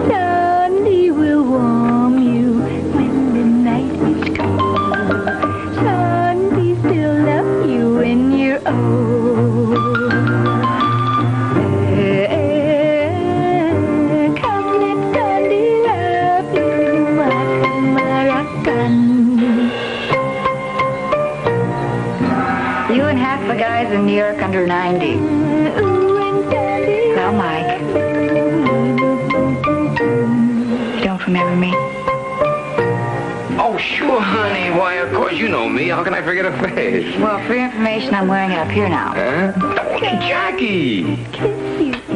Sandy will warm you when the night is cold. Sandy still love you when you're old. Come let Sandy love you, Marakan. You and half the guys in New York under 90. Well, Mike, you don't remember me? Oh, sure, honey. Why, of course, you know me. How can I forget a face? Well, for your information, I'm wearing it up here now. Huh? Hey, Jackie.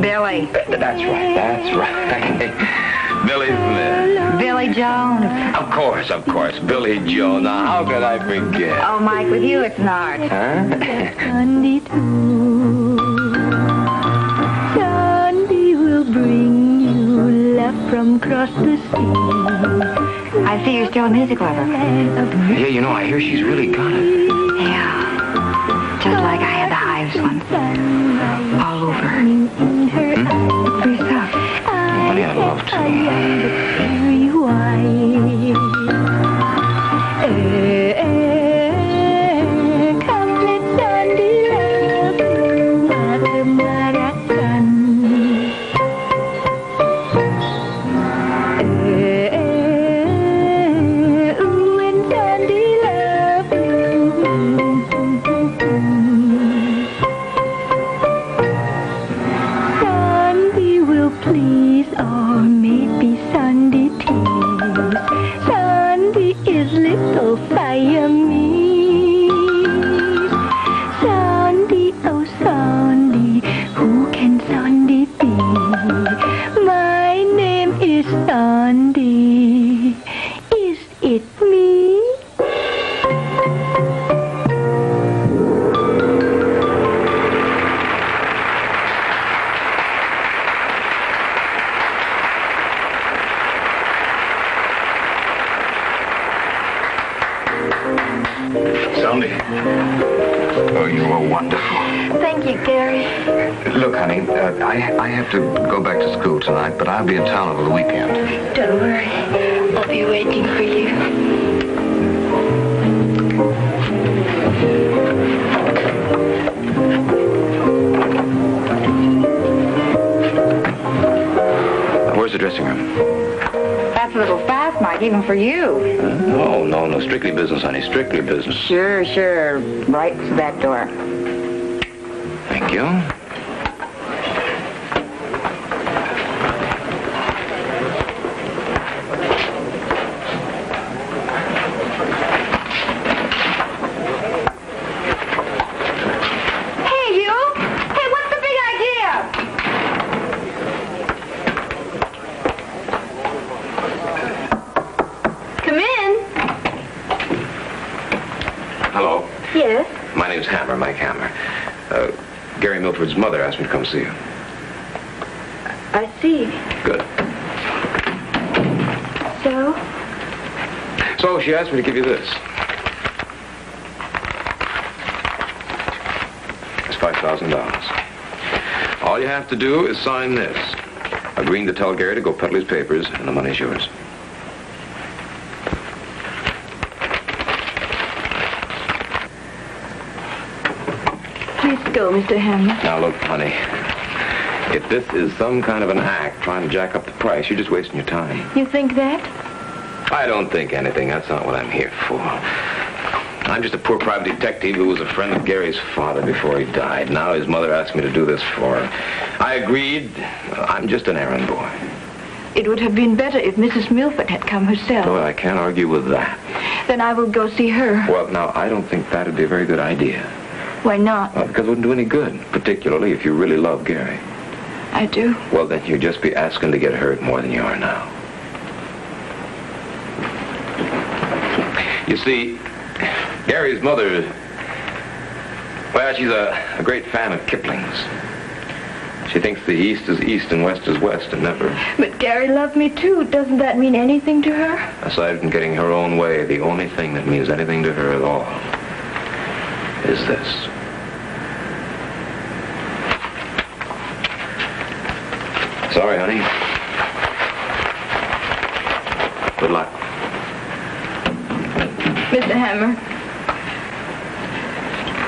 Billy. That's right. Billy Smith. Billy Jones. Of course. Billy Jones. Now, how could I forget? Oh, Mike, with you, it's an art. Huh? Sandy too. Sandy will bring you love from across the sea. I see you're still a music lover. Yeah, you know, I hear she's really got it. Yeah. Just like I had the hives once. All over. Look for yourself. Honey, I'd love to. Come let Sandy love you, Marakan. When Sandy love you. Sandy will please, or maybe Sandy tease. Sandy is little Siamese. Sandy, oh Sandy, who can Sandy be? My name is Sandy. Is it me? Sandy. Oh, you are wonderful. Thank you, Gary. Look, honey, I have to go back to school tonight, but I'll be in town over the weekend. Don't worry. I'll be waiting for you. Where's the dressing room? That's a little fast, Mike, even for you. No. Strictly business, honey. Strictly business. Sure. Right to that door. Thank you. Hey, you! Hey, what's the big idea? Come in. Hello. Yes? My name's Hammer, Mike Hammer. Gary Milford's mother asked me to come see you. I see. Good. So she asked me to give you this. It's $5,000. All you have to do is sign this, agreeing to tell Gary to go peddle his papers, and the money's yours. Please go, Mr. Hammer. Now, look, honey, if this is some kind of an act trying to jack up the price, you're just wasting your time. You think that? I don't think anything. That's not what I'm here for. I'm just a poor private detective who was a friend of Gary's father before he died. Now his mother asked me to do this for her. I agreed. I'm just an errand boy. It would have been better if Mrs. Milford had come herself. Well, I can't argue with that. Then I will go see her. Well, now, I don't think that would be a very good idea. Why not? Well, because it wouldn't do any good, particularly if you really love Gary. I do. Well, then you'd just be asking to get hurt more than you are now. You see, Gary's mother, well, she's a great fan of Kipling's. She thinks the East is East and West is West, and never... But Gary loved me, too. Doesn't that mean anything to her? Aside from getting her own way, the only thing that means anything to her at all is this. Sorry, honey. Good luck. Mr. Hammer,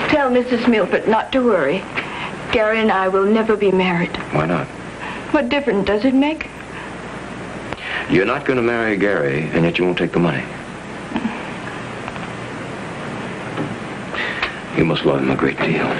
tell Mrs. Milford not to worry. Gary and I will never be married. Why not? What difference does it make? You're not going to marry Gary, and yet you won't take the money. You must love him a great deal.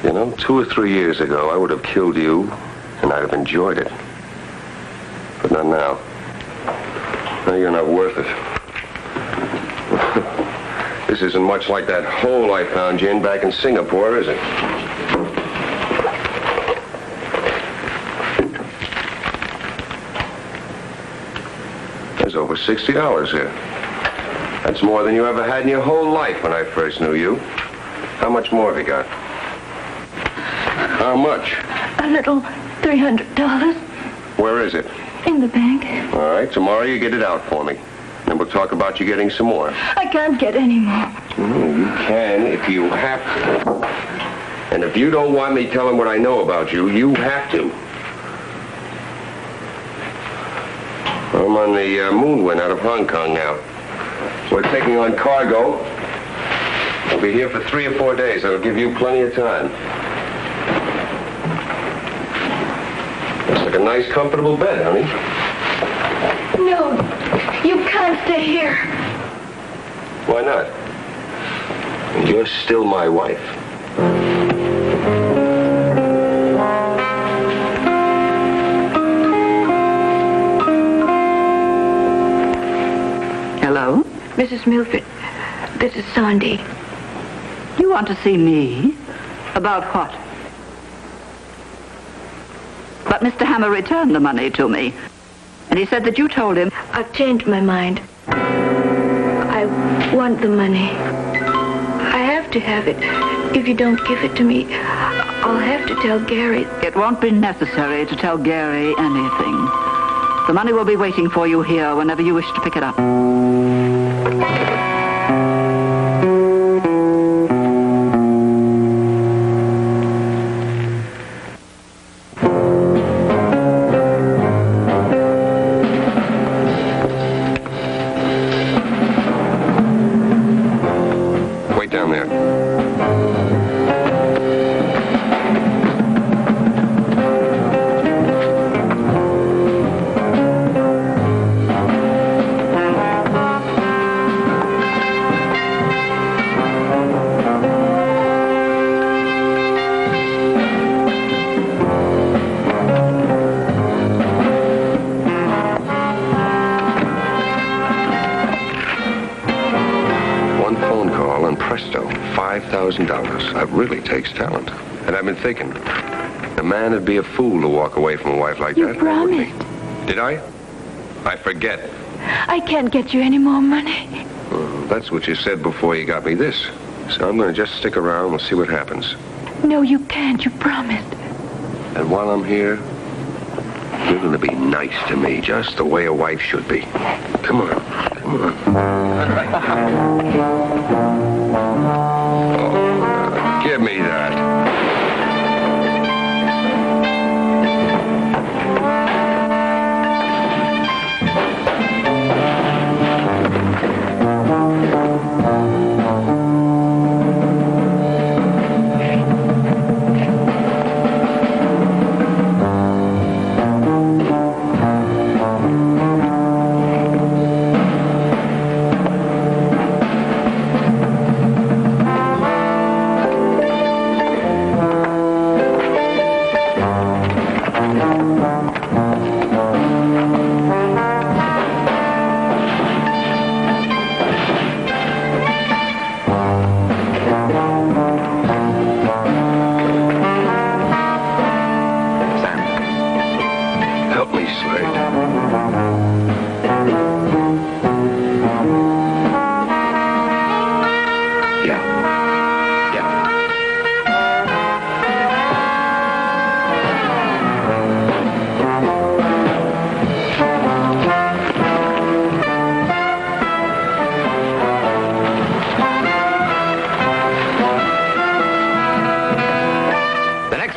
You know, 2 or 3 years ago, I would have killed you, and I'd have enjoyed it. But not now. Now you're not worth it. This isn't much like that hole I found you in back in Singapore, is it? There's over $60 here. That's more than you ever had in your whole life when I first knew you. How much more have you got? How much? A little $300. Where is it? In the bank. All right, tomorrow you get it out for me. Then we'll talk about you getting some more. I can't get any more. You can if you have to. And if you don't want me telling what I know about you, you have to. I'm on the Moonwind out of Hong Kong now. We're taking on cargo. I'll be here for 3 or 4 days. That'll give you plenty of time. Looks like a nice, comfortable bed, honey. No, you can't stay here. Why not? You're still my wife. Hello? Mrs. Milford, this is Sandy. You want to see me? About what? But Mr. Hammer returned the money to me. And he said that you told him... I've changed my mind. I want the money. I have to have it. If you don't give it to me, I'll have to tell Gary. It won't be necessary to tell Gary anything. The money will be waiting for you here whenever you wish to pick it up. $5,000. That really takes talent. And I've been thinking, a man would be a fool to walk away from a wife like that. You promised. Did I? I forget. I can't get you any more money. Well, that's what you said before you got me this. So I'm going to just stick around and see what happens. No, you can't. You promised. And while I'm here, you're going to be nice to me, just the way a wife should be. Come on. Come on. Give me that. Slade. Yeah.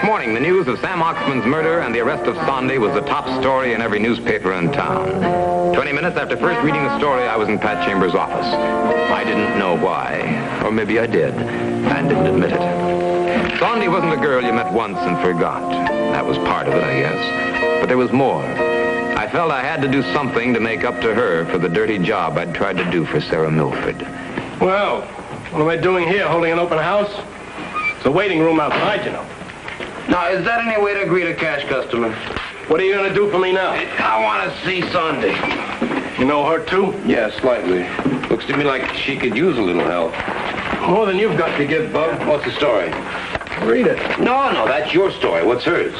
Morning, the news of Sam Oxman's murder and the arrest of Sandy was the top story in every newspaper in town. 20 minutes after first reading the story, I was in Pat Chambers' office. I didn't know why, or maybe I did, and didn't admit it. Sandy wasn't a girl you met once and forgot. That was part of it, I guess. But there was more. I felt I had to do something to make up to her for the dirty job I'd tried to do for Sarah Milford. Well, what am I doing here, holding an open house? It's a waiting room outside, you know. Now, is that any way to greet a cash customer? What are you going to do for me now? I want to see Sandy. You know her, too? Yeah, slightly. Looks to me like she could use a little help. More than you've got to give, Bub. What's the story? Read it. No, that's your story. What's hers?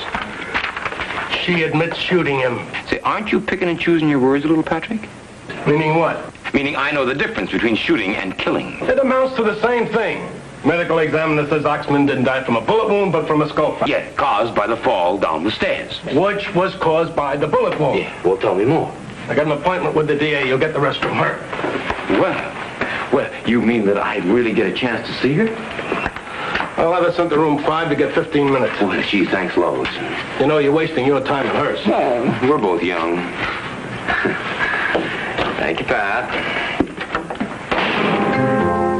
She admits shooting him. Say, aren't you picking and choosing your words a little, Patrick? Meaning what? Meaning I know the difference between shooting and killing. It amounts to the same thing. Medical examiner says Oxman didn't die from a bullet wound, but from a skull fracture. Yeah, caused by the fall down the stairs. Which was caused by the bullet wound. Yeah, well, tell me more. I got an appointment with the DA. You'll get the rest from her. Well, you mean that I'd really get a chance to see her? I'll have her sent to room 5 to get 15 minutes. Well, gee, thanks loads. You know, you're wasting your time and hers. Well, we're both young. Thank you, Pat.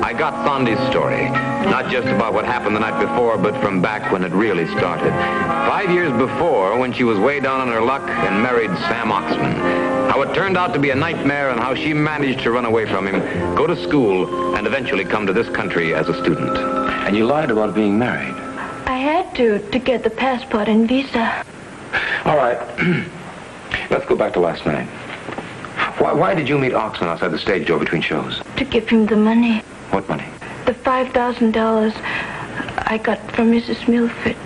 I got Sandy's story, not just about what happened the night before, but from back when it really started. 5 years before, when she was way down on her luck and married Sam Oxman. How it turned out to be a nightmare and how she managed to run away from him, go to school, and eventually come to this country as a student. And you lied about being married. I had to get the passport and visa. All right. Let's go back to last night. Why did you meet Oxman outside the stage door between shows? To give him the money. What money? The $5,000 I got from Mrs. Milford.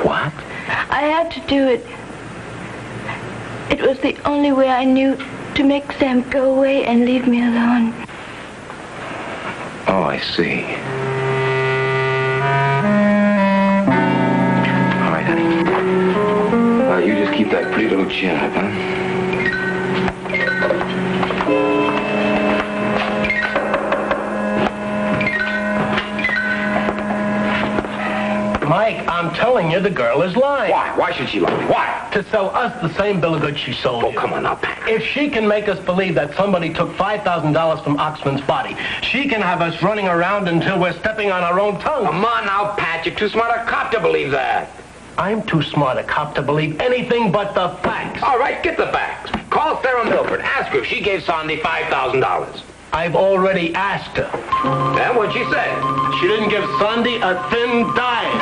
What? I had to do it. It was the only way I knew to make Sam go away and leave me alone. Oh, I see. All right, honey. You just keep that pretty little chin up, huh? Mike, I'm telling you, the girl is lying. Why? Why should she lie? Why? To sell us the same bill of goods she sold you. Oh, come on now, Pat. If she can make us believe that somebody took $5,000 from Oxman's body, she can have us running around until we're stepping on our own tongue. Come on now, Pat. You're too smart a cop to believe that. I'm too smart a cop to believe anything but the facts. All right, get the facts. Call Sarah Milford. Ask her if she gave Sandy $5,000. I've already asked her. And what'd she say? She didn't give Sandy a thin dime.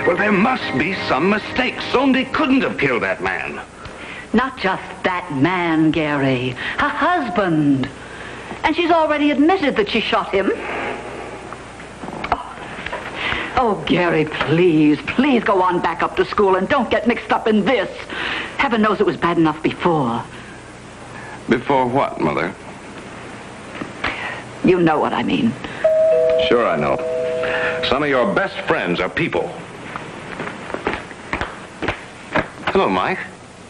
Well, there must be some mistake. Sandy couldn't have killed that man. Not just that man, Gary. Her husband. And she's already admitted that she shot him. Oh, Gary, please go on back up to school and don't get mixed up in this. Heaven knows it was bad enough before. Before what, Mother? You know what I mean. Sure I know. Some of your best friends are people. Hello, Mike.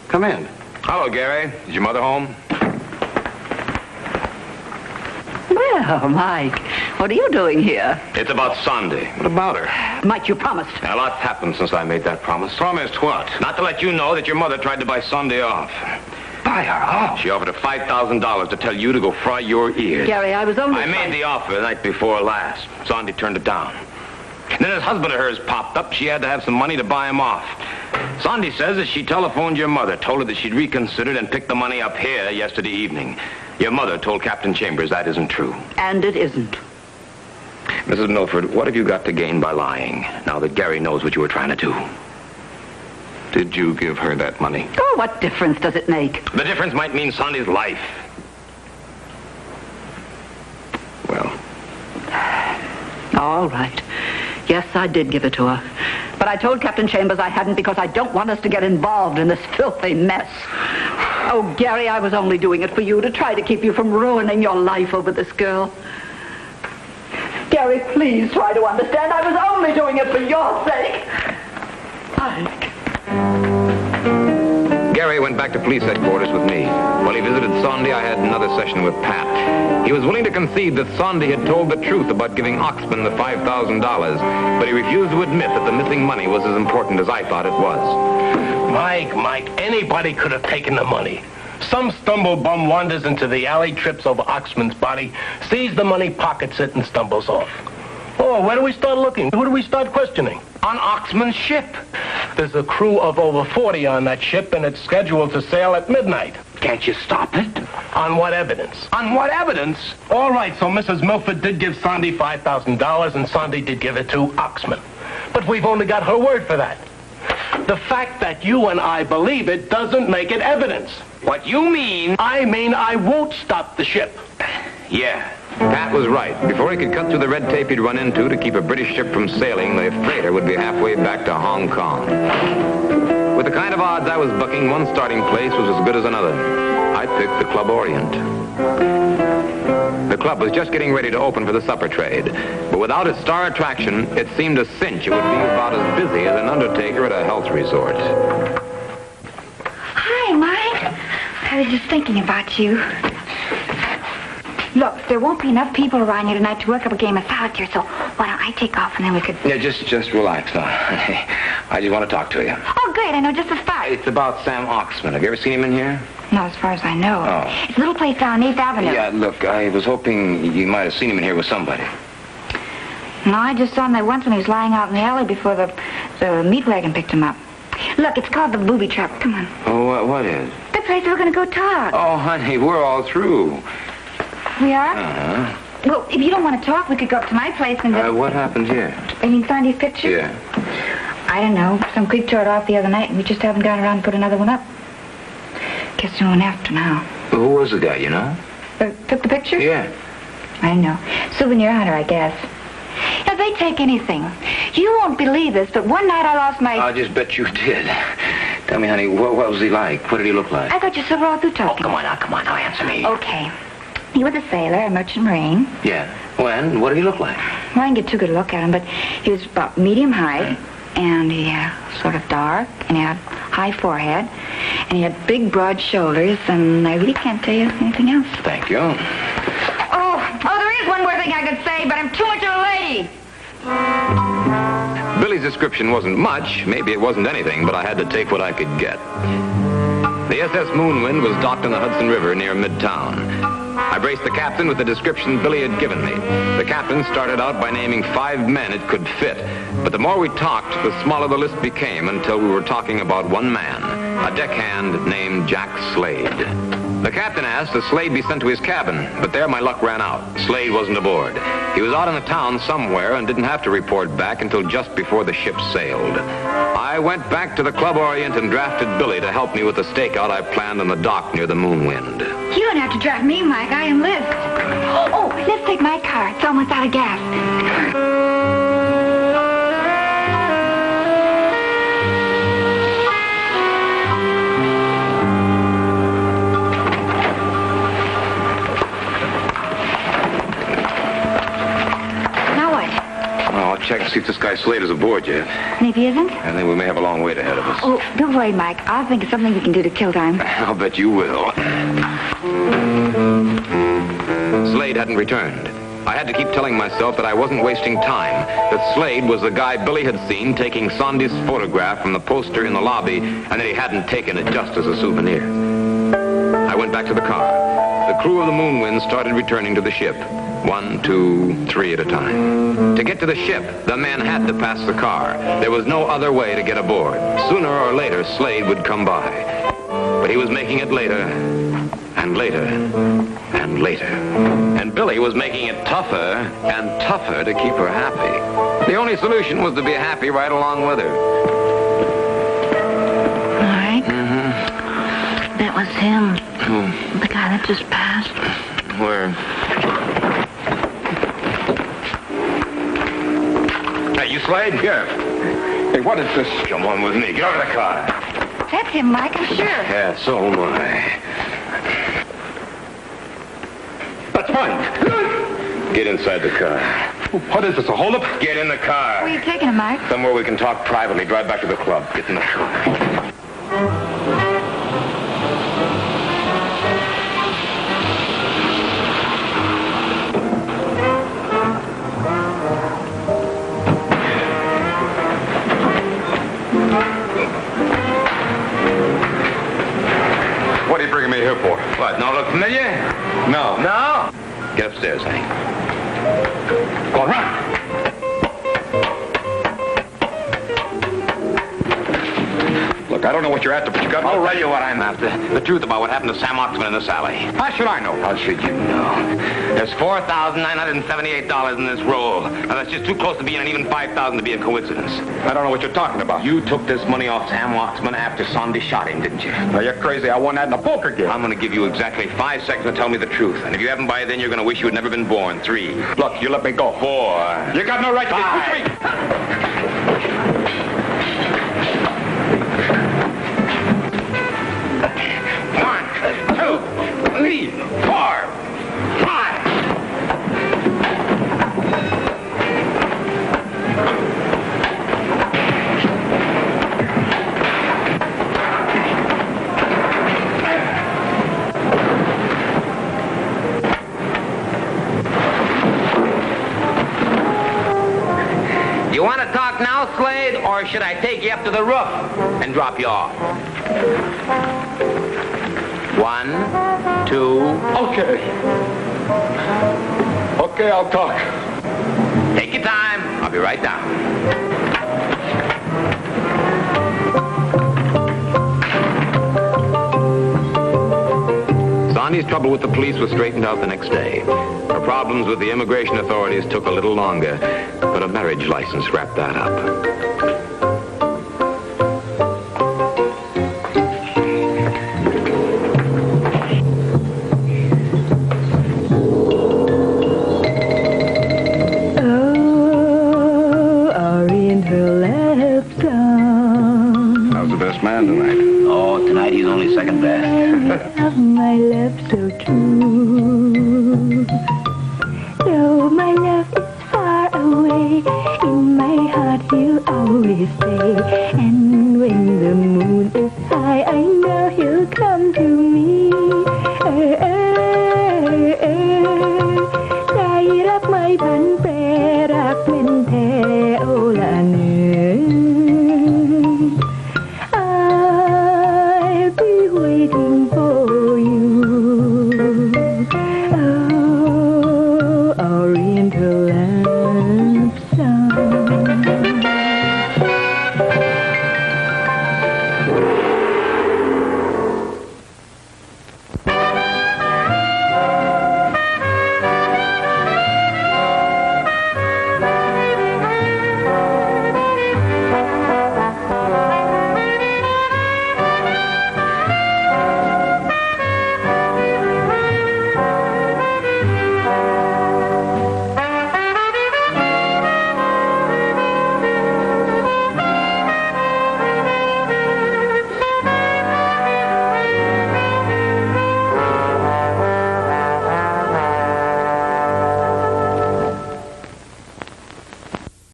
Come in. Hello, Gary. Is your mother home? Well, Mike, what are you doing here? It's about Sandy. What about her? Mike, you promised. A lot's happened since I made that promise. Promised what? Not to let you know that your mother tried to buy Sandy off. Buy her off? She offered her $5,000 to tell you to go fry your ears. Gary, I was only... I made the offer the night before last. Sandy turned it down. And then this husband of hers popped up. She had to have some money to buy him off. Sandy says that she telephoned your mother, told her that she'd reconsidered and picked the money up here yesterday evening. Your mother told Captain Chambers that isn't true. And it isn't. Mrs. Milford, what have you got to gain by lying, now that Gary knows what you were trying to do? Did you give her that money? Oh, what difference does it make? The difference might mean Sandy's life. All right. Yes, I did give it to her. But I told Captain Chambers I hadn't because I don't want us to get involved in this filthy mess. Oh, Gary, I was only doing it for you, to try to keep you from ruining your life over this girl. Gary, please try to understand. I was only doing it for your sake. Mike. Gary went back to police headquarters with me. While he visited Sondy, I had another session with Pat. He was willing to concede that Sondy had told the truth about giving Oxman the $5,000, but he refused to admit that the missing money was as important as I thought it was. Mike, anybody could have taken the money. Some stumble bum wanders into the alley, trips over Oxman's body, sees the money, pockets it, and stumbles off. Oh, where do we start looking? Who do we start questioning? On Oxman's ship. There's a crew of over 40 on that ship, and it's scheduled to sail at midnight. Can't you stop it? On what evidence? On what evidence? All right, so Mrs. Milford did give Sondy $5,000, and Sondy did give it to Oxman. But we've only got her word for that. The fact that you and I believe it doesn't make it evidence. What you mean? I mean I won't stop the ship. Yeah. Pat was right. Before he could cut through the red tape he'd run into to keep a British ship from sailing, the freighter would be halfway back to Hong Kong. With the kind of odds I was bucking, one starting place was as good as another. I picked the Club Orient. The club was just getting ready to open for the supper trade, but without its star attraction, it seemed a cinch it would be about as busy as an undertaker at a health resort. Hi, Mike. I was just thinking about you. Look, there won't be enough people around here tonight to work up a game of solitaire, so why don't I take off and then we could... Yeah, just relax now. I just want to talk to you. Oh, great. I know just the spot. It's about Sam Oxman. Have you ever seen him in here? Not as far as I know. Oh. It's a little place down 8th Avenue. Yeah, look, I was hoping you might have seen him in here with somebody. No, I just saw him there once when he was lying out in the alley before the meat wagon picked him up. Look, it's called the Booby Trap. Come on. Oh, what is? The place we're going to go talk. Oh, honey, we're all through. We are? Uh-huh. Well, if you don't want to talk, we could go up to my place and... What happened here? You mean Sandy's picture? Yeah. I don't know. Some creep tore it off the other night, and we just haven't gone around and put another one up. Guess we won't have to now. Who was the guy, you know? Took the picture? Yeah. I don't know. Souvenir hunter, I guess. Now, they take anything. You won't believe this, but one night I lost my... I'll just bet you did. Tell me, honey, what was he like? What did he look like? I thought you saw all through talking. Come on now, answer me. Okay. He was a sailor, a merchant marine. Yeah. When? What did he look like? Well, I didn't get too good a look at him, but he was about medium height, and he sort of dark, and he had high forehead, and he had big, broad shoulders, and I really can't tell you anything else. Thank you. Oh, there is one more thing I could say, but I'm too much of a lady. Billy's description wasn't much, maybe it wasn't anything, but I had to take what I could get. The SS Moonwind was docked on the Hudson River near Midtown. I braced the captain with the description Billy had given me. The captain started out by naming 5 men it could fit, but the more we talked, the smaller the list became until we were talking about one man, a deckhand named Jack Slade. The captain asked that Slade be sent to his cabin, but there my luck ran out. Slade wasn't aboard. He was out in the town somewhere and didn't have to report back until just before the ship sailed. I went back to the Club Orient and drafted Billy to help me with the stakeout I planned on the dock near the Moonwind. You don't have to draft me, Mike. I am Liz. Oh, let's take my car. It's almost out of gas. Check to see if this guy Slade is aboard yet. And if he isn't? And then we may have a long wait ahead of us. Oh, don't worry, Mike. I'll think of something we can do to kill time. I'll bet you will. Slade hadn't returned. I had to keep telling myself that I wasn't wasting time, that Slade was the guy Billy had seen taking Sondy's photograph from the poster in the lobby, and that he hadn't taken it just as a souvenir. I went back to the car. The crew of the Moonwind started returning to the ship. 1, 2, 3 at a time. To get to the ship, the men had to pass the car. There was no other way to get aboard. Sooner or later, Slade would come by. But he was making it later, and later, and later. And Billy was making it tougher and tougher to keep her happy. The only solution was to be happy right along with her. Mike? Mm-hmm. That was him. Who? The guy that just passed. Where? Slade? Here. Hey, what is this? Come on with me. Get over the car. That's him, Mike, I'm sure. Yeah, so am I. That's mine. Get inside the car. What is this, a holdup? Get in the car. Where are you taking him, Mike? Somewhere we can talk privately. Drive back to the club. Get in the car. What are you bringing me here for? What, no look familiar? No. No? Get upstairs, Hank. Go on, run. Look, I don't know what you're after, but you got... I'll tell you what I'm after. The truth about what happened to Sam Oxman in this alley. How should I know? How should you know? There's $4,978 in this roll. Now, that's just too close to being an even $5,000 to be a coincidence. I don't know what you're talking about. You took this money off Sam Oxman after Sandy shot him, didn't you? Now, you're crazy. I won that in a poker game. I'm going to give you exactly 5 seconds to tell me the truth. And if you haven't by then, you're going to wish you had never been born. 3. Look, you let me go. 4. You got no right to be... 1, 2, 3, 4, 5. You want to talk now, Slade, or should I take you up to the roof and drop you off? 1, 2. Okay. Okay, I'll talk. Take your time. I'll be right down. Sandy's trouble with the police was straightened out the next day. Her problems with the immigration authorities took a little longer, but a marriage license wrapped that up. Man tonight. Oh, tonight he's only second best. Of my love so true. Though my love is far away, in my heart he'll always stay. And